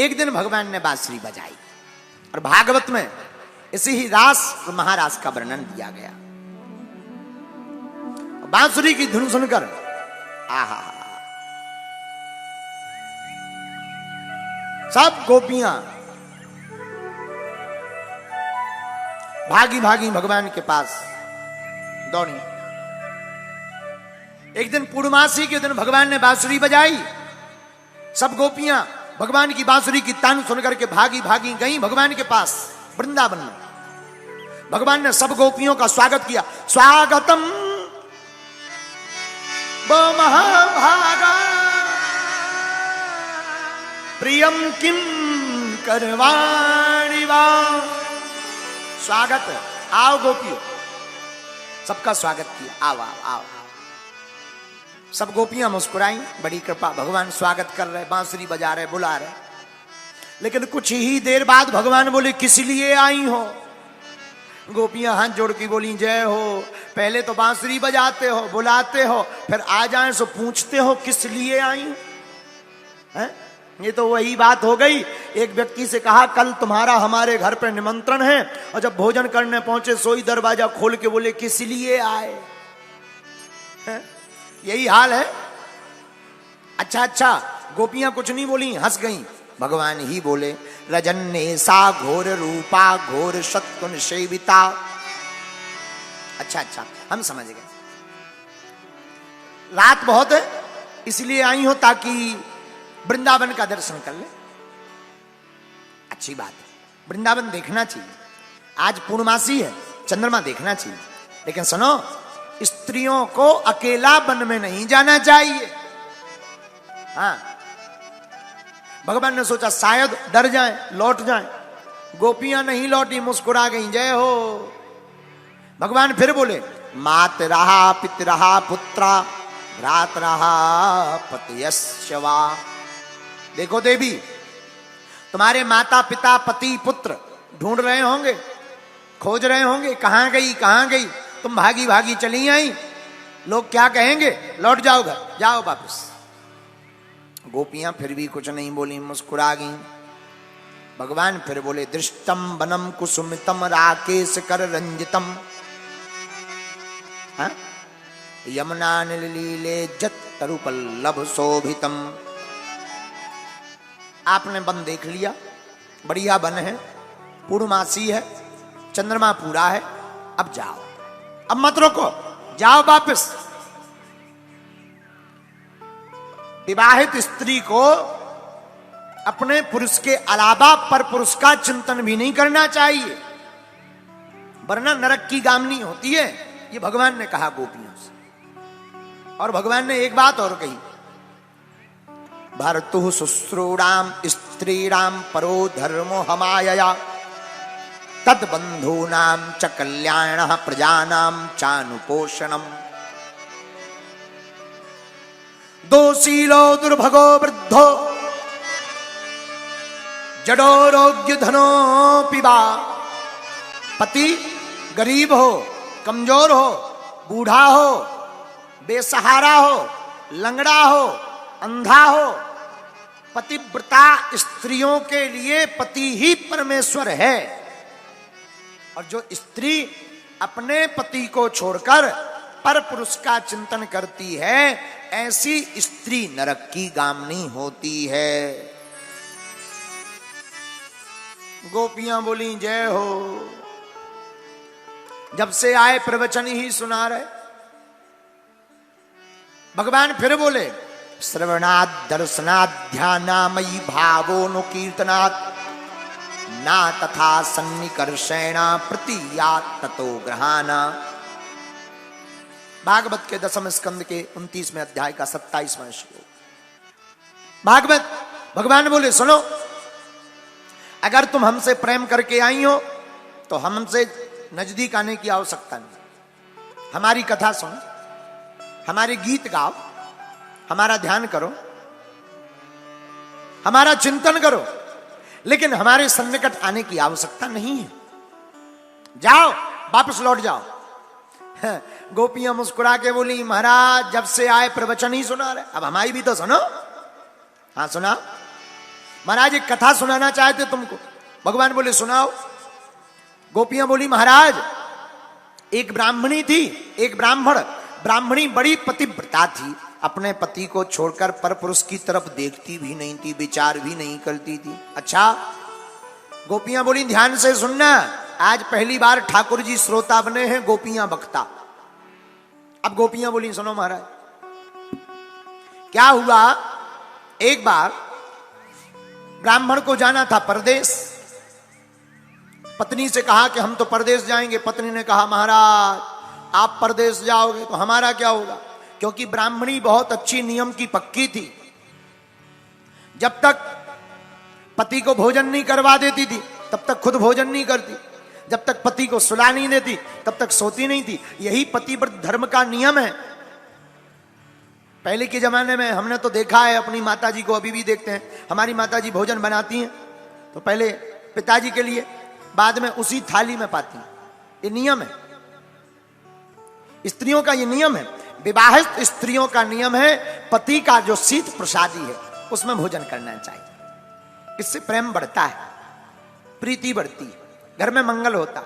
एक दिन भगवान ने बांसुरी बजाई और भागवत में इसी ही रास और महारास का वर्णन दिया गया। बांसुरी की धुन सुनकर आहा, सब गोपियां भागी भागी भगवान के पास दौड़ी। एक दिन पूर्णमासी के दिन भगवान ने बांसुरी बजाई, सब गोपियां भगवान की बांसुरी की तान सुनकर के भागी भागी गई भगवान के पास वृंदावन में। भगवान ने सब गोपियों का स्वागत किया। स्वागतम वो महाभागा प्रियम किम करवाणि वा। स्वागत, आओ गोपियों, सबका स्वागत किया। आओ आओ आओ। सब गोपियां मुस्कुराई, बड़ी कृपा, भगवान स्वागत कर रहे, बांसुरी बजा रहे, बुला रहे। लेकिन कुछ ही देर बाद भगवान बोले, किस लिए आई हो? गोपियां हाथ जोड़ के बोली, जय हो। पहले तो बांसुरी बजाते हो, बुलाते हो, फिर आ जाए सो पूछते हो किस लिए आई हो? ये तो वही बात हो गई। एक व्यक्ति से कहा, कल तुम्हारा हमारे घर पर निमंत्रण है, और जब भोजन करने पहुंचे सोई दरवाजा खोल के बोले, किस लिए आए? यही हाल है। अच्छा अच्छा, गोपियां कुछ नहीं बोली, हंस गईं। भगवान ही बोले, रजन्ने सा घोर रूपा घोर शत्रुन सेविता। अच्छा अच्छा, हम समझ गए, रात बहुत है इसलिए आई हो ताकि वृंदावन का दर्शन कर ले। अच्छी बात है, वृंदावन देखना चाहिए। आज पूर्णमासी है, चंद्रमा देखना चाहिए। लेकिन सुनो, स्त्रियों को अकेला वन में नहीं जाना चाहिए। हाँ, भगवान ने सोचा शायद डर जाएं, लौट जाएं। गोपियां नहीं लौटी, मुस्कुरा गई, जय हो। भगवान फिर बोले, मात रहा पित रहा पुत्रा भ्रात रहा पतियस्य वा। देखो देवी, तुम्हारे माता पिता पति पुत्र ढूंढ रहे होंगे, खोज रहे होंगे, कहां गई कहां गई। तुम भागी भागी चली आई, लोग क्या कहेंगे? लौट जाओ घर, जाओ वापस। गोपियां फिर भी कुछ नहीं बोली, मुस्कुरा गई। भगवान फिर बोले, दृष्टम वनम कुसुमितम राकेश कर रंजितम यमुना नीले जत्तरु पल्लव शोभितम। आपने वन देख लिया, बढ़िया वन है, पूर्णमासी है, चंद्रमा पूरा है, अब जाओ, अब मत रोको, जाओ वापस। विवाहित स्त्री को अपने पुरुष के अलावा पर पुरुष का चिंतन भी नहीं करना चाहिए, वरना नरक की गामनी होती है। ये भगवान ने कहा गोपियों से। और भगवान ने एक बात और कही, भर्तु शुश्रूणाम स्त्रीणाम परो धर्मो हमायया तद बंधूनाम च कल्याण प्रजानाम चानुपोषणम। दोशीलो दुर्भगो वृद्धो जडोरोग्य धनो पिबा। पति गरीब हो, कमजोर हो, बूढ़ा हो, बेसहारा हो, लंगड़ा हो, अंधा हो, पतिव्रता स्त्रियों के लिए पति ही परमेश्वर है। और जो स्त्री अपने पति को छोड़कर पर पुरुष का चिंतन करती है, ऐसी स्त्री नरक की गामनी होती है। गोपियां बोली, जय हो। जब से आए प्रवचन ही सुना रहे। भगवान फिर बोले, श्रवणाद दर्शनाद ध्यानामयी भावोनुकीर्तनात् ना तथा सन्निकर्षेणा प्रतीयात् ततो ग्रहाना। भागवत के 10वें स्कंद के 29वें अध्याय का 27वां श्लोक। भागवत भगवान बोले, सुनो, अगर तुम हमसे प्रेम करके आई हो तो हमसे नजदीक आने की आवश्यकता नहीं। हमारी कथा सुनो, हमारे गीत गाओ, हमारा ध्यान करो, हमारा चिंतन करो, लेकिन हमारे सन्निकट आने की आवश्यकता नहीं है। जाओ, वापस लौट जाओ। गोपियां मुस्कुरा के बोली, महाराज जब से आए प्रवचन ही सुना रहे, अब हमारी भी तो सुनो। हाँ सुना। महाराज एक कथा सुनाना चाहते तुमको। भगवान बोले सुनाओ। गोपियां बोली महाराज एक ब्राह्मणी थी, एक ब्राह्मणी बड़ी पतिव्रता थी, अपने पति को छोड़कर पर पुरुष की तरफ देखती भी नहीं थी, विचार भी नहीं करती थी। अच्छा, गोपियां बोली ध्यान से सुनना, आज पहली बार ठाकुर जी श्रोता बने हैं, गोपियां वक्ता। अब गोपियां बोली सुनो महाराज, क्या हुआ, एक बार ब्राह्मण को जाना था परदेश। पत्नी से कहा कि हम तो परदेश जाएंगे। पत्नी ने कहा महाराज आप परदेश जाओगे तो हमारा क्या होगा, क्योंकि ब्राह्मणी बहुत अच्छी नियम की पक्की थी। जब तक पति को भोजन नहीं करवा देती थी तब तक खुद भोजन नहीं करती, जब तक पति को सुला नहीं देती तब तक सोती नहीं थी। यही पतिव्रत धर्म का नियम है। पहले के जमाने में हमने तो देखा है, अपनी माताजी को अभी भी देखते हैं, हमारी माताजी भोजन बनाती हैं तो पहले पिताजी के लिए, बाद में उसी थाली में पाती हैं। ये नियम है, स्त्रियों का ये नियम है, विवाहित स्त्रियों का नियम है, पति का जो शीत प्रसादी है उसमें भोजन करना चाहिए। इससे प्रेम बढ़ता है, प्रीति बढ़ती है, घर में मंगल होता।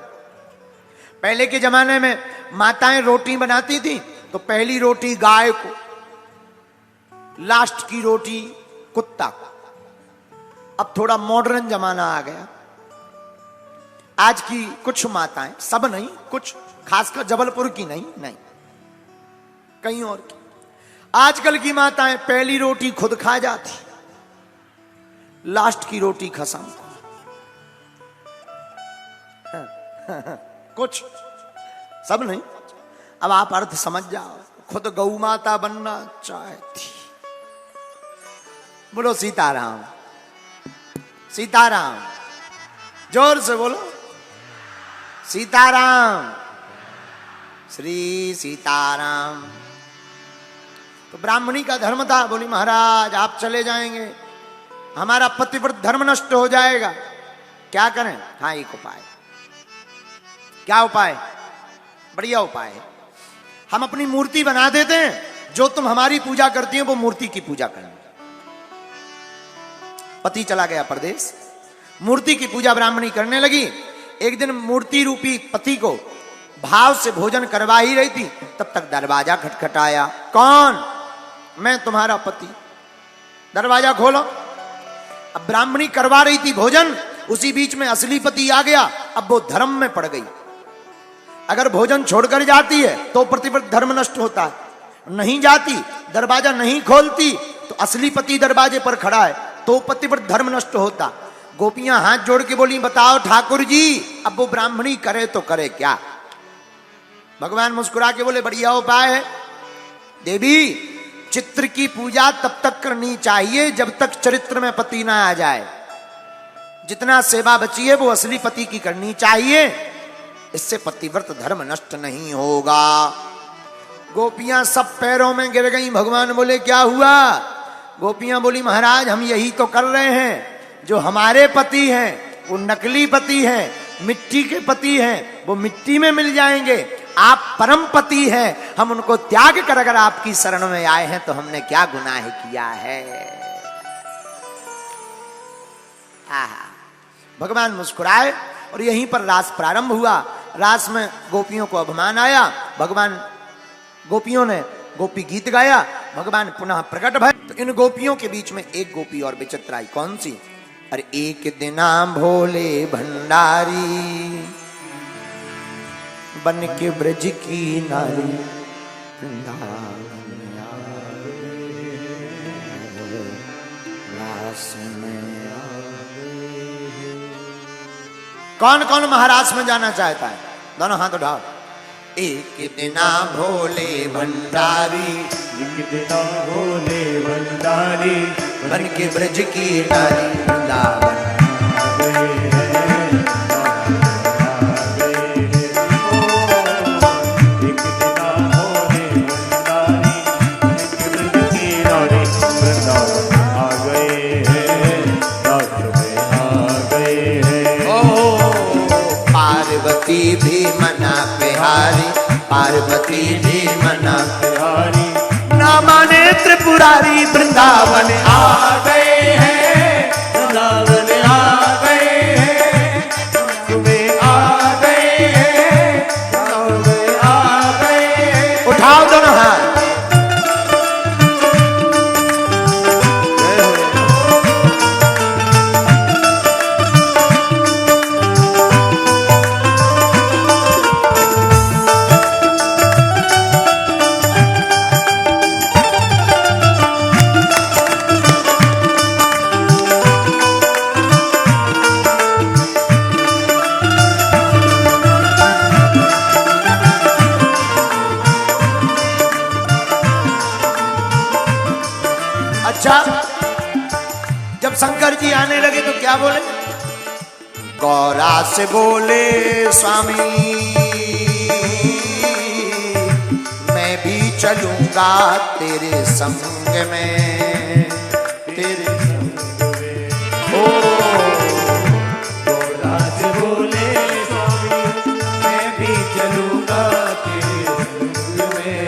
पहले के जमाने में माताएं रोटी बनाती थी तो पहली रोटी गाय को, लास्ट की रोटी कुत्ता को। अब थोड़ा मॉडर्न जमाना आ गया, आज की कुछ माताएं, सब नहीं, कुछ खासकर जबलपुर की नहीं, कहीं और की, आजकल की माताएं पहली रोटी खुद खा जाती, लास्ट की रोटी खसम को। कुछ, सब नहीं। अब आप अर्थ समझ जाओ, खुद गौ माता बनना चाहती। बोलो सीताराम, सीताराम, जोर से बोलो सीताराम, श्री सीताराम। तो ब्राह्मणी का धर्म था, बोली महाराज आप चले जाएंगे, हमारा पतिव्रत धर्म नष्ट हो जाएगा, क्या करें। हाँ एक उपाय। क्या उपाय, बढ़िया उपाय है, हम अपनी मूर्ति बना देते हैं, जो तुम हमारी पूजा करती हैं वो मूर्ति की पूजा करें। पति चला गया परदेश, मूर्ति की पूजा ब्राह्मणी करने लगी। एक दिन मूर्ति रूपी पति को भाव से भोजन करवा ही रही थी, तब तक दरवाजा खटखटाया। कौन, मैं तुम्हारा पति, दरवाजा खोलो। अब ब्राह्मणी करवा रही थी भोजन, उसी बीच में असली पति आ गया। अब वो धर्म में पड़ गई, अगर भोजन छोड़कर जाती है तो प्रतिव्रत धर्म नष्ट होता है, नहीं जाती, दरवाजा नहीं खोलती तो असली पति दरवाजे पर खड़ा है तो पतिव्रत धर्म नष्ट होता। गोपियां हाथ जोड़ के बोली बताओ ठाकुर जी अब वो ब्राह्मणी करे तो करे क्या। भगवान मुस्कुरा के बोले बढ़िया उपाय है देवी, चित्र की पूजा तब तक करनी चाहिए जब तक चरित्र में पति ना आ जाए। जितना सेवा बची है वो असली पति की करनी चाहिए, इससे पतिव्रत धर्म नष्ट नहीं होगा। गोपियां सब पैरों में गिर गईं। भगवान बोले क्या हुआ। गोपियां बोली महाराज हम यही तो कर रहे हैं, जो हमारे पति हैं वो नकली पति हैं, मिट्टी के पति हैं, वो मिट्टी में मिल जाएंगे। आप परम पति हैं, हम उनको त्याग कर अगर आपकी शरण में आए हैं तो हमने क्या गुनाह किया है। भगवान मुस्कुराए और यहीं पर रास प्रारंभ हुआ। रास में गोपियों को अभिमान आया, भगवान गोपियों ने गोपी गीत गाया, भगवान पुनः प्रकट भय। तो इन गोपियों के बीच में एक गोपी और विचित्र आई। कौन सी। अरे एक दिना भोले भंडारी बन के ब्रज की नारी कौन कौन महाराज में जाना चाहता है, दोनों हाथ उठाओ। एक दिना भोले भंडारी, एक दिना भोले भंडारी बन के ब्रज की नारी वृंदावन भी मना बिहारी, पार्वती भी मना बिहारी, ना माने त्रिपुरारी वृंदावन आ गए हैं, अच्छा, जब शंकर जी आने लगे तो क्या बोले? गौरा से बोले स्वामी मैं भी चलूंगा तेरे संग में, तेरे संग में। ओ गौरा से बोले स्वामी मैं भी चलूंगा तेरे संग में,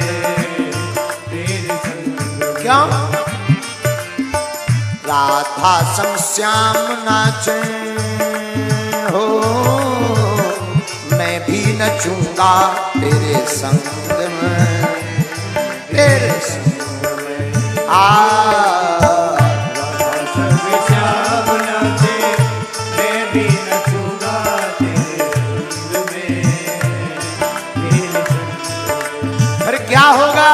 तेरे संग में। क्यों? राधा संग श्याम नाचे हो, मैं भी नचूंगा तेरे संग में, तेरे संग में। राधा संग श्याम नाचे मैं भी नचूंगा तेरे संग में, तेरे संग में। फिर क्या होगा?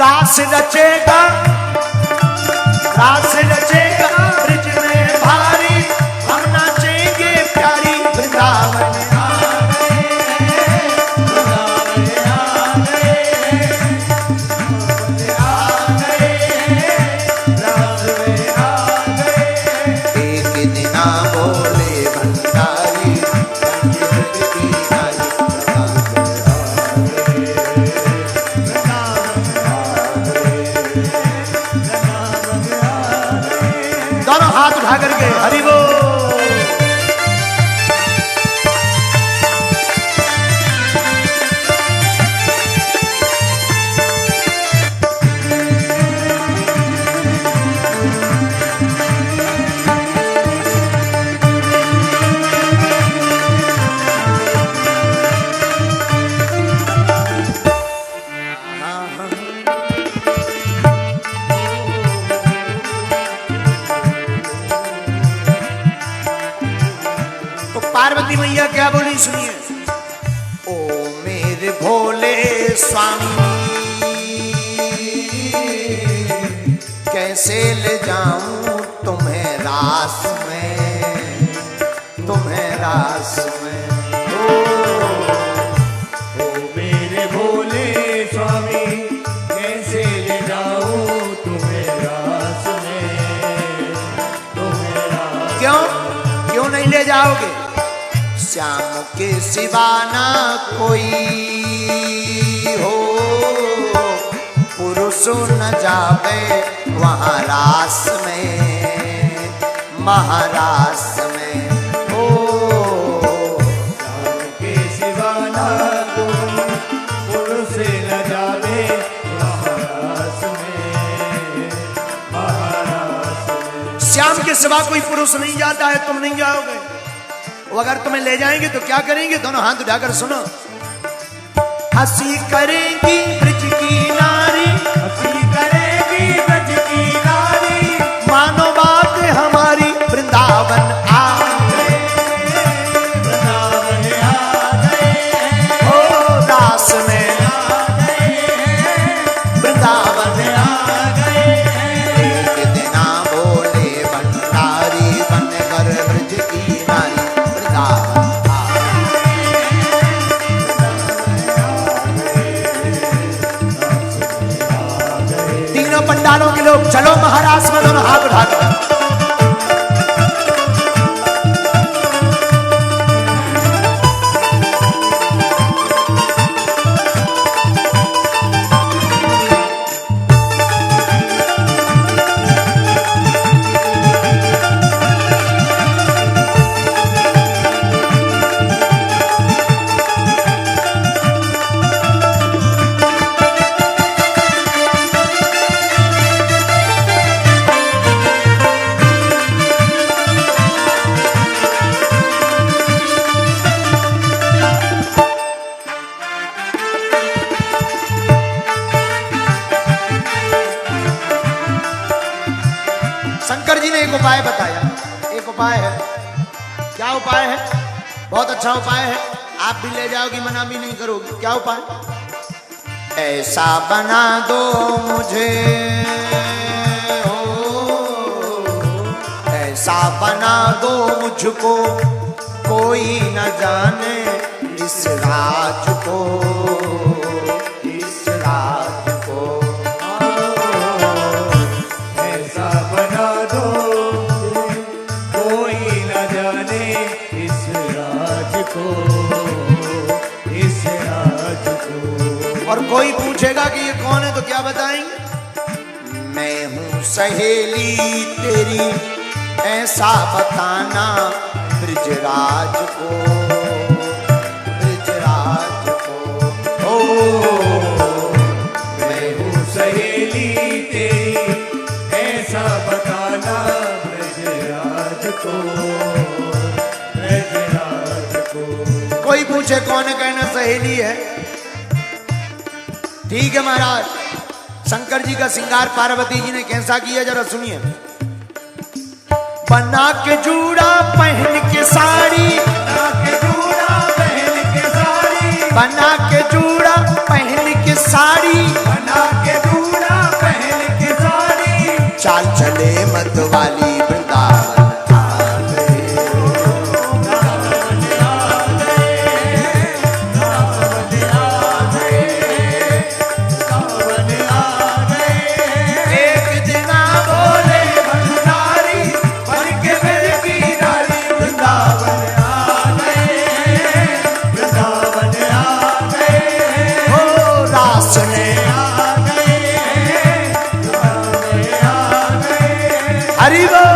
रास रचेगा, रास रचेगा ब्रिज में भारी, हम नाचेंगे प्यारी वृंदावन आ गए, वृंदावन आ गए, आ गए, रास में आ गए। एक दिना बोले भंडारी ब्रज की नारी, दोनों हाथ उठा करके हरि बोल। पार्वती मैया क्या बोली सुनिए। ओ मेरे भोले स्वामी कैसे ले जाऊं तुम्हें रास में, तुम्हें रास में। ओ मेरे भोले स्वामी कैसे ले जाऊं तुम्हें रास में, तुम्हें रास। क्यों नहीं ले जाओगे? श्याम के सिवा ना कोई हो, पुरुष न जावे वहाँ रास में, महारास में। ओ श्याम के सिवा ना कोई पुरुष न जावे महारास में, महारास में। श्याम के सिवा कोई पुरुष नहीं जाता है, तुम नहीं जाओगे। वो अगर तुम्हें ले जाएंगे तो क्या करेंगे? दोनों हाथ उठाकर सुनो। हंसी करेगी ब्रज की नारी, हंसी करेगी ब्रज की नारी, मानो बात हमारी वृंदावन आ गए, वृंदावन आ गए, ओ दास में आ गए, वृंदावन आ गए। एक दिना बोले भंडारी बनकर ब्रज की नारी वृंदावन आ गए। तीनों पंडालों के लोग चलो महाराज में, दोनों हाथ उठाकर। शंकर जी ने एक उपाय बताया। एक उपाय है। क्या उपाय है? बहुत अच्छा उपाय है। आप भी ले जाओगी, मना भी नहीं करोगी। क्या उपाय? ऐसा बना दो मुझे, ऐसा बना दो मुझको, कोई न जाने इस राज को, इस राज को। क्या बताएंगे? मैं हूँ सहेली तेरी ऐसा बताना ब्रजराज को, ब्रजराज को। ओ मैं हूँ सहेली तेरी ऐसा बताना ब्रजराज को, ब्रजराज को। कोई पूछे कौन कहना सहेली है? ठीक है महाराज, शंकर जी का श्रृंगार पार्वती जी ने कैसा किया जरा सुनिए। बना के जूड़ा पहन के साड़ी, बना के जूड़ा पहन के साड़ी, बना के जूड़ा पहन के साड़ी, बना के जूड़ा पहन के साड़ी, चाल चले मत वाली वृंदावन आ गए। एक दिन बोले भंडारी बन के मेरे गिरधारी वृंदावन आ गए, वृंदावन आ गए, हो रास ने आ गए, आ गए। हरि बोल।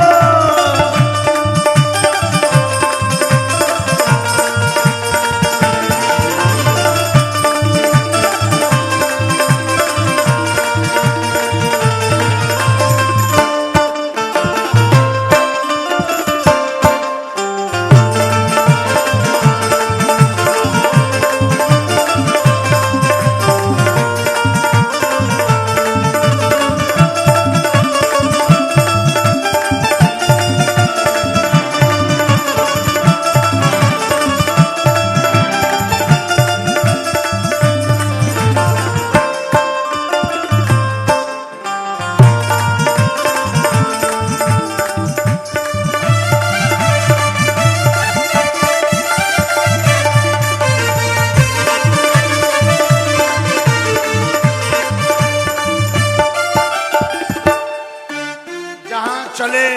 चले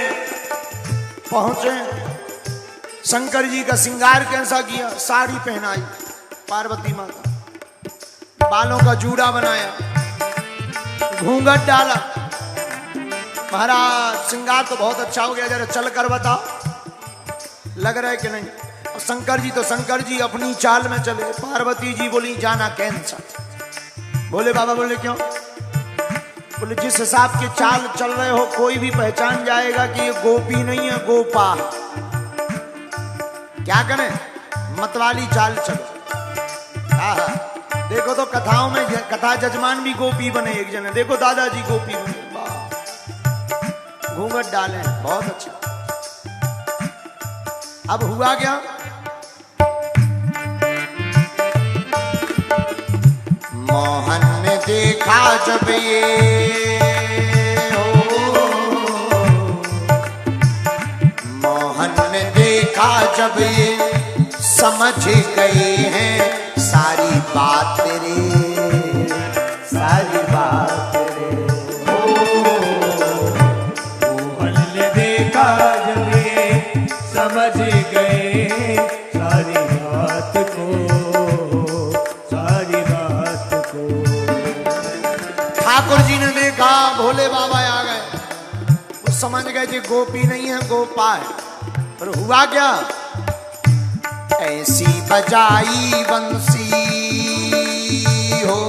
पहुंचे, शंकर जी का श्रृंगार कैसा किया? साड़ी पहनाई पार्वती माता, बालों का जूड़ा बनाया, घूंघट डाला। महाराज श्रृंगार तो बहुत अच्छा हो गया, जरा चल कर बताओ लग रहा है कि नहीं? और शंकर जी तो शंकर जी अपनी चाल में चले। पार्वती जी बोली जाना कैंसा? बोले बाबा, बोले क्यों? बोले जिस हिसाब के चाल चल रहे हो कोई भी पहचान जाएगा कि ये गोपी नहीं है, गोपा। क्या करें, मतवाली चाल चलो। आहा, देखो तो कथाओं में कथा जजमान भी गोपी बने एक जने, देखो दादाजी गोपी बने, वाह, घूंघट डाले, बहुत अच्छा। अब हुआ क्या? मोहन ने देखा जब ये मोहन ने देखा जब ये समझ गए हैं सारी बात रे, सारी बात रे। मोहन ने देखा जब ये समझ गए सारी बात को, सारी बात को। ठाकुर जी ने देखा भोले बाबा आ गए, वो समझ गए कि गोपी नहीं है, गोपा है। पर हुआ क्या? ऐसी बजाई बंसी हो,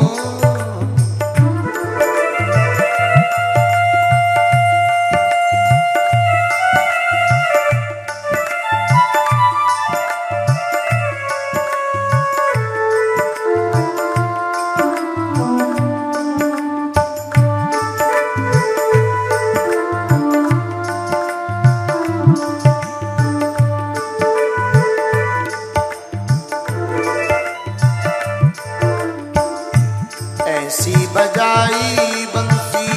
ऐसी बजाई बंसी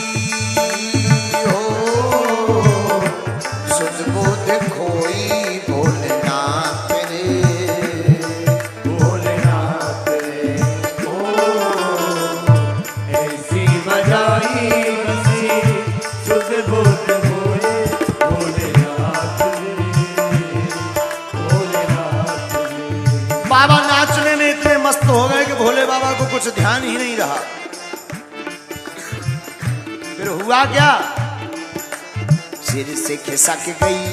हो, सुध बुध खोई भोलेनाथ रे, भोलेनाथ रे। ओ ऐसी बजाई बंसी सुध बुध भोले, भोलेनाथ रे, भोलेनाथ रे। बाबा नाचने में इतने मस्त हो गए कि भोले बाबा को कुछ ध्यान ही नहीं रहा। फिर हुआ क्या, सिर से खिसक गई,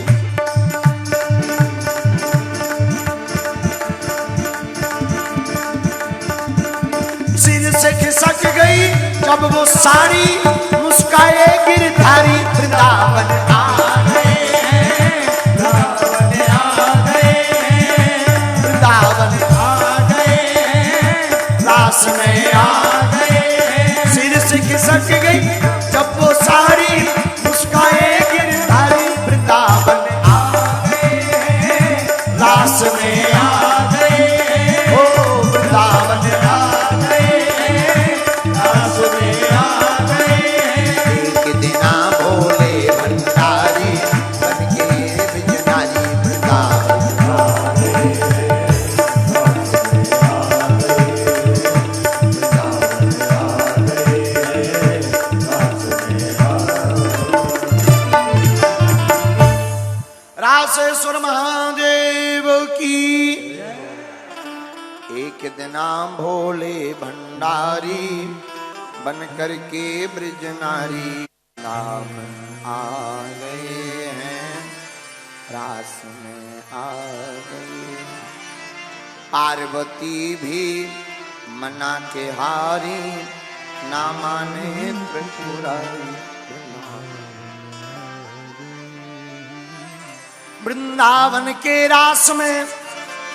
सिर से खिसक गई जब वो साड़ी, मुस्काए गिरधारी वृंदावन आ गए हैं, वृंदावन आ गए हैं, वृंदावन आ गए हैं, रास में आ गए हैं। सिर से खिसक गई जब वो साड़ी, मुस्काए गिरधारी वृंदावन आ गए हैं, रास में आ गए हैं, ओ वृंदावन आ गए हैं, रास में आ गए हैं। एक दिना भोले भंडारी बन के बिजनारी वृंदावन आ गए हैं, रास में आ गए हैं, वृंदावन आ गए हैं, रास में आ रासेश्वर महादेव की। एक दिना भोले भंडारी बन करके ब्रज नारी नाम आ गए हैं, रास में आ गए। पार्वती भी मना के हारी, ना माने त्रिपुरारी। वृंदावन के रास में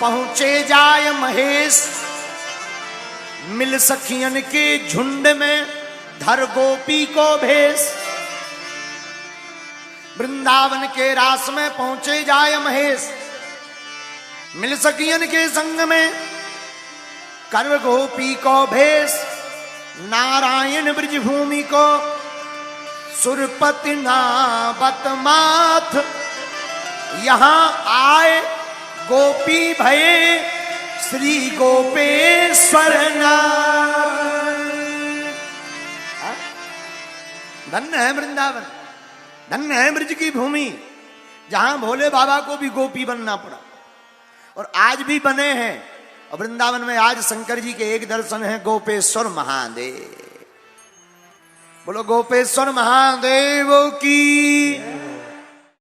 पहुंचे जाय महेश, मिल सखियन के झुंड में धर गोपी को भेष। वृंदावन के रास में पहुंचे जाय महेश, मिल सखियन के संग में कर गोपी को भेष। नारायण ब्रज भूमि को सुरपति नाबत माथ, यहां आए गोपी भये श्री गोपेश्वर नाथ। धन्य है वृंदावन, धन्य है ब्रज की भूमि, जहां भोले बाबा को भी गोपी बनना पड़ा और आज भी बने हैं। और वृंदावन में आज शंकर जी के एक दर्शन है, गोपेश्वर महादेव। बोलो गोपेश्वर महादेव की।